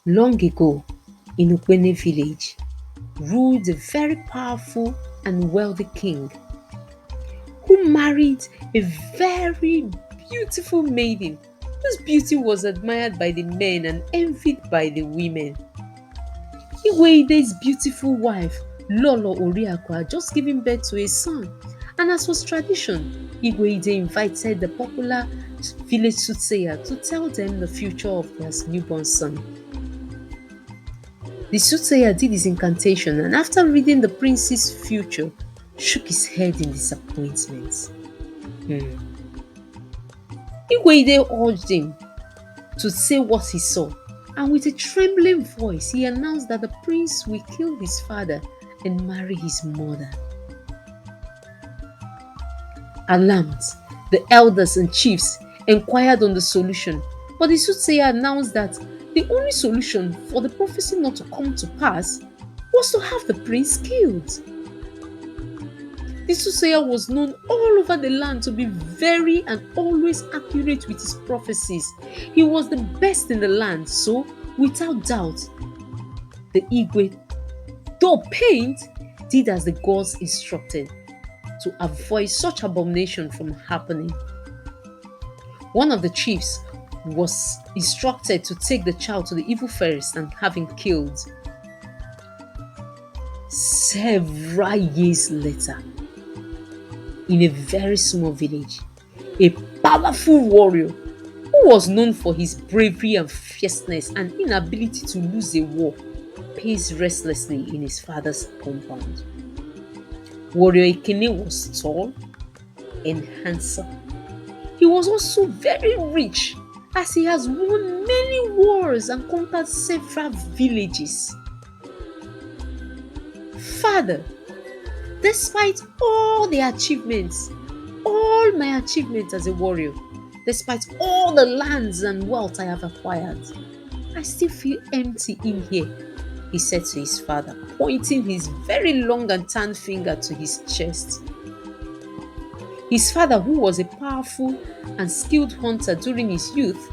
Long ago, in Ukpene village, ruled a very powerful and wealthy king who married a very beautiful maiden whose beauty was admired by the men and envied by the women. Igweide's beautiful wife, Lolo Oriakwa, had just given birth to a son, and as was tradition, Igweide invited the popular village soothsayer to tell them the future of their newborn son. The soothsayer did his incantation and after reading the prince's future, shook his head in disappointment. Igweide urged him to say what he saw, and with a trembling voice, he announced that the prince will kill his father and marry his mother. Alarmed, the elders and chiefs inquired on the solution, but the soothsayer announced that the only solution for the prophecy not to come to pass was to have the prince killed. The soothsayer was known all over the land to be very and always accurate with his prophecies. He was the best in the land, so without doubt, the Igwe, though pained, did as the gods instructed to avoid such abomination from happening. One of the chiefs was instructed to take the child to the evil forest and have him killed. Several years later, in a very small village, a powerful warrior who was known for his bravery and fierceness and inability to lose a war paced restlessly in his father's compound. Warrior Ekene was tall and handsome. He was also very rich as he has won many wars and conquered several villages. Father, despite all the achievements, all my achievements as a warrior, despite all the lands and wealth I have acquired, I still feel empty in here, he said to his father, pointing his very long and tanned finger to his chest. His father, who was a powerful and skilled hunter during his youth,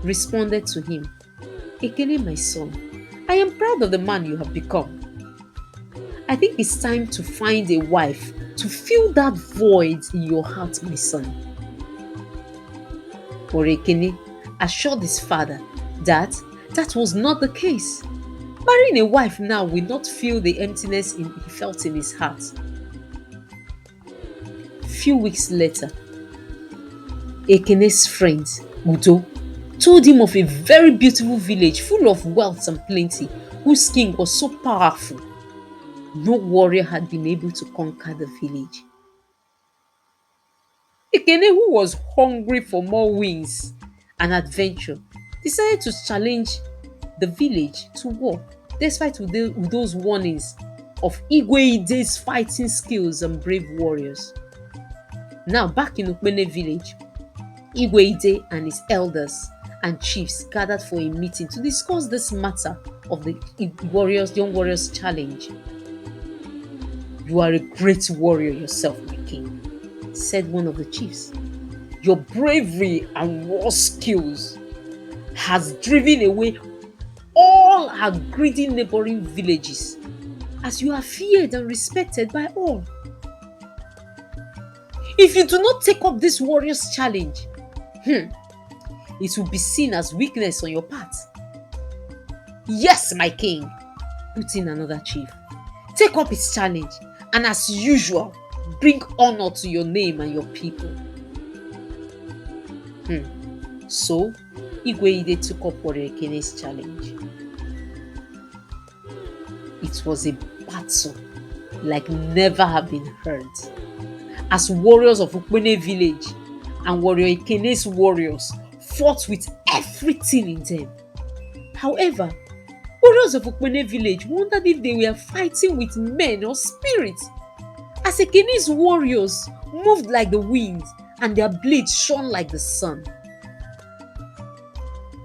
responded to him, Ekene, my son, I am proud of the man you have become. I think it's time to find a wife to fill that void in your heart, my son. Warrior Ekene assured his father that was not the case. Marrying a wife now will not fill the emptiness he felt in his heart. Few weeks later, Ekene's friend, Udo, told him of a very beautiful village full of wealth and plenty, whose king was so powerful. No warrior had been able to conquer the village. Ekene, who was hungry for more wins and adventure, decided to challenge the village to war, despite Udo's warnings of Igweide's fighting skills and brave warriors. Now, back in Ukpene village, Igweide and his elders and chiefs gathered for a meeting to discuss this matter of the young warriors' challenge. You are a great warrior yourself, my king, said one of the chiefs. Your bravery and war skills has driven away all our greedy neighboring villages, as you are feared and respected by all. If you do not take up this warrior's challenge, it will be seen as weakness on your part. Yes, my king, put in another chief. Take up his challenge, and as usual, bring honor to your name and your people. So, Igweide took up Warrior Ekene's challenge. It was a battle like never have been heard, as warriors of Ukpene village and Warrior Ekene's warriors fought with everything in them. However, warriors of Ukpene village wondered if they were fighting with men or spirits, as Ekene's warriors moved like the wind and their blades shone like the sun.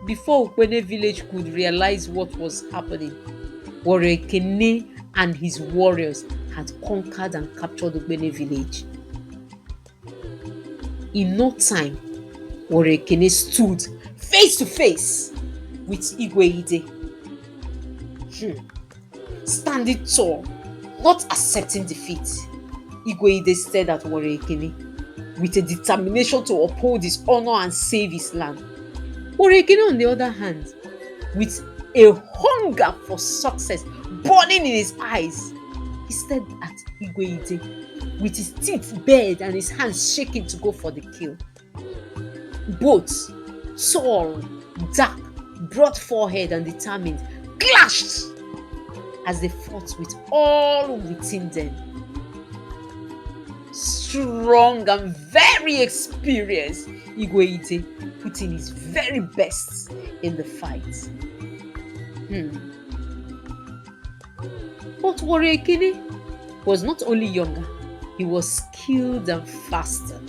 Before Ukpene village could realize what was happening, Warrior Ekene and his warriors had conquered and captured Ukpene village. In no time, Warrior Ekene stood face to face with Igweide Standing tall, not accepting defeat, Igwe stared at Warrior Ekene with a determination to uphold his honor and save his land. Warrior Ekene, on the other hand, with a hunger for success burning in his eyes, he stared at Igwe with his teeth bared and his hands shaking to go for the kill. Both, tall, dark, broad forehead and determined, clashed as they fought with all within them. Strong and very experienced, Igwe put in his very best in the fight. But Warrior Ekene was not only younger, he was skilled and faster.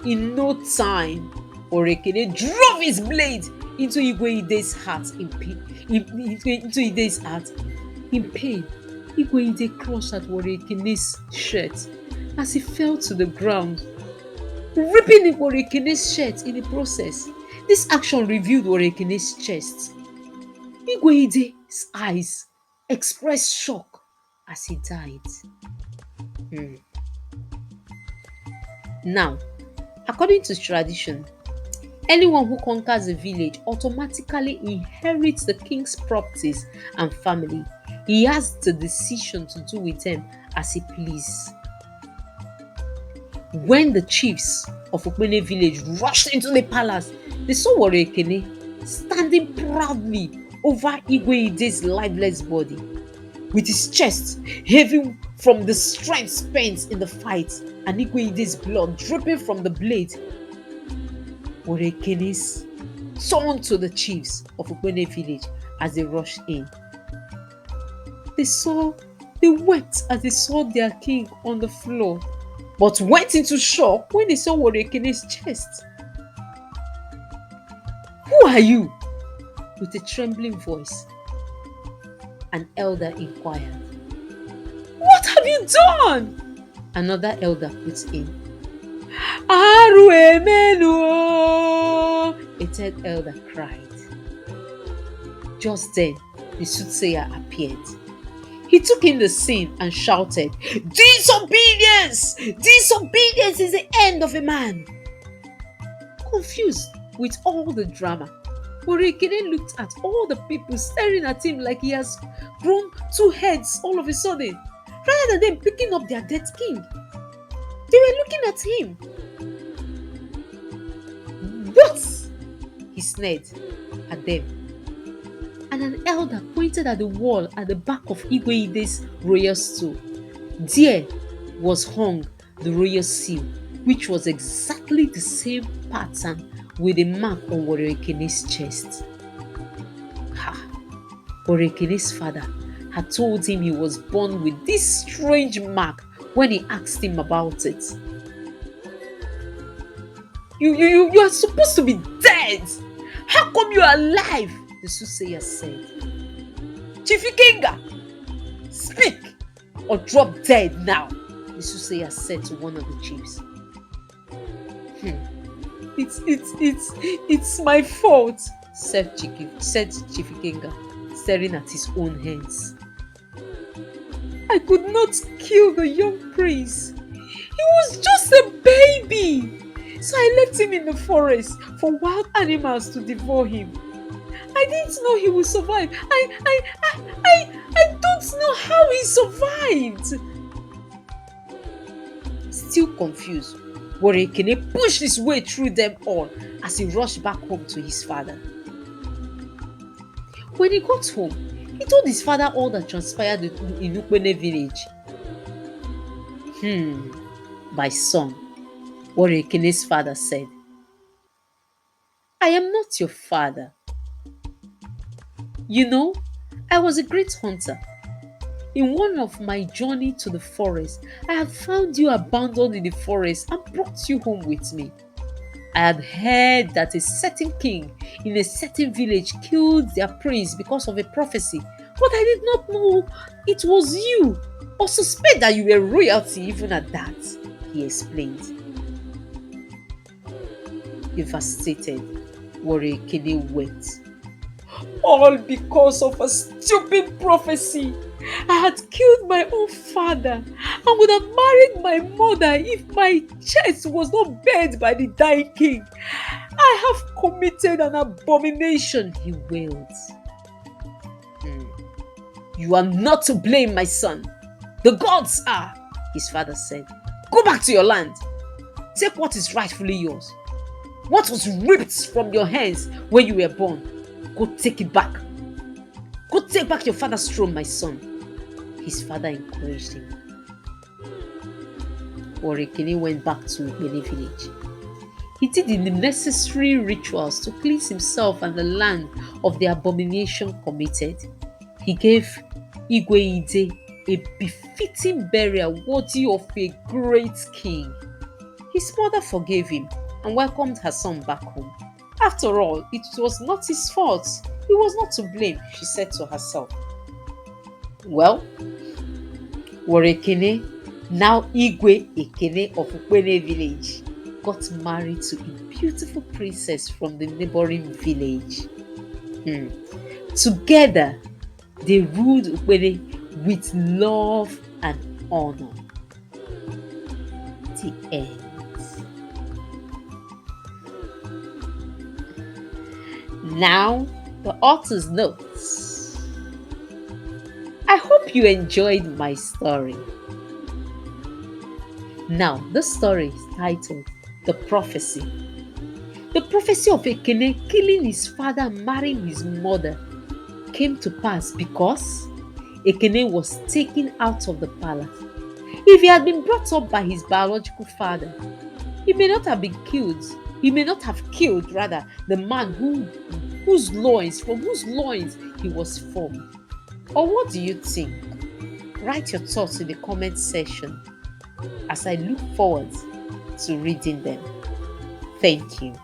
In no time, Warrior Ekene drove his blade into Igwe's heart in pain. Into Ide's heart. In pain, Igwe clutched at Warrior Ekene's shirt as he fell to the ground, ripping Warrior Ekene's shirt in the process. This action revealed Warrior Ekene's chest. Igwe's eyes expressed shock as he died. Now, according to tradition, anyone who conquers a village automatically inherits the king's properties and family. He has the decision to do with them as he pleases. When the chiefs of Okpene village rushed into the palace, they saw Warrior Ekene standing proudly over Igwe's lifeless body, with his chest heaving from the strength spent in the fight and Igwe's blood dripping from the blade. Warrior Ekene's turned to the chiefs of Okpene village as they rushed in. They wept as they saw their king on the floor, but went into shock when they saw Warrior Ekene's chest. "Who are you?" With a trembling voice, an elder inquired. "What have you done?" Another elder puts in. "Aru emenu!" A third elder cried. Just then, the soothsayer appeared. He took in the scene and shouted, "Disobedience! Disobedience is the end of a man!" Confused with all the drama, Warrior Ekene looked at all the people staring at him like he has grown two heads all of a sudden, rather than them picking up their dead king. They were looking at him. "What?" he sneered at them. And an elder pointed at the wall at the back of Igwe's royal stool. There was hung the royal seal, which was exactly the same pattern with a mark on Warrior Ekene's chest. Warrior Ekene's father had told him he was born with this strange mark when he asked him about it. You are supposed to be dead. How come you are alive?" the soothsayer said. "Chief Ikenga, speak or drop dead now," the soothsayer said to one of the chiefs. It's my fault," said Chief Ikenga, staring at his own hands. "I could not kill the young prince. He was just a baby. So I left him in the forest for wild animals to devour him. I didn't know he would survive. I don't know how he survived." Still confused, Warrior Ekene pushed his way through them all as he rushed back home to his father. When he got home, he told his father all that transpired in Okpene village. "My son," Warrior Ekene's father said, "I am not your father. You know, I was a great hunter. In one of my journey to the forest, I had found you abandoned in the forest and brought you home with me. I had heard that a certain king in a certain village killed their prince because of a prophecy, but I did not know it was you, or suspect that you were royalty even at that," he explained. Devastated, Warrior Ekene wept. All because of a stupid prophecy. I had killed my own father and would have married my mother if my chest was not burned by the dying king. I have committed an abomination, he wailed. You are not to blame, my son. The gods are, his father said. Go back to your land. Take what is rightfully yours. What was ripped from your hands when you were born, go take it back. Go take back your father's throne, my son. His father encouraged him. Warrior Ekene went back to Igbo village. He did the necessary rituals to cleanse himself and the land of the abomination committed. He gave Igwe a befitting burial worthy of a great king. His mother forgave him and welcomed her son back home. After all, it was not his fault. He was not to blame, she said to herself. Well, Warrior Ekene, now Igwe Ekene of Ukpene village, got married to a beautiful princess from the neighboring village. Together, they ruled Ukpene with love and honor. The end. Now, the author's notes. I hope you enjoyed my story. Now, the story is titled The Prophecy. The prophecy of Ekene killing his father and marrying his mother came to pass because Ekene was taken out of the palace. If he had been brought up by his biological father, he may not have been killed. He may not have killed, rather, the man from whose loins he was formed. Or what do you think? Write your thoughts in the comment section as I look forward to reading them. Thank you.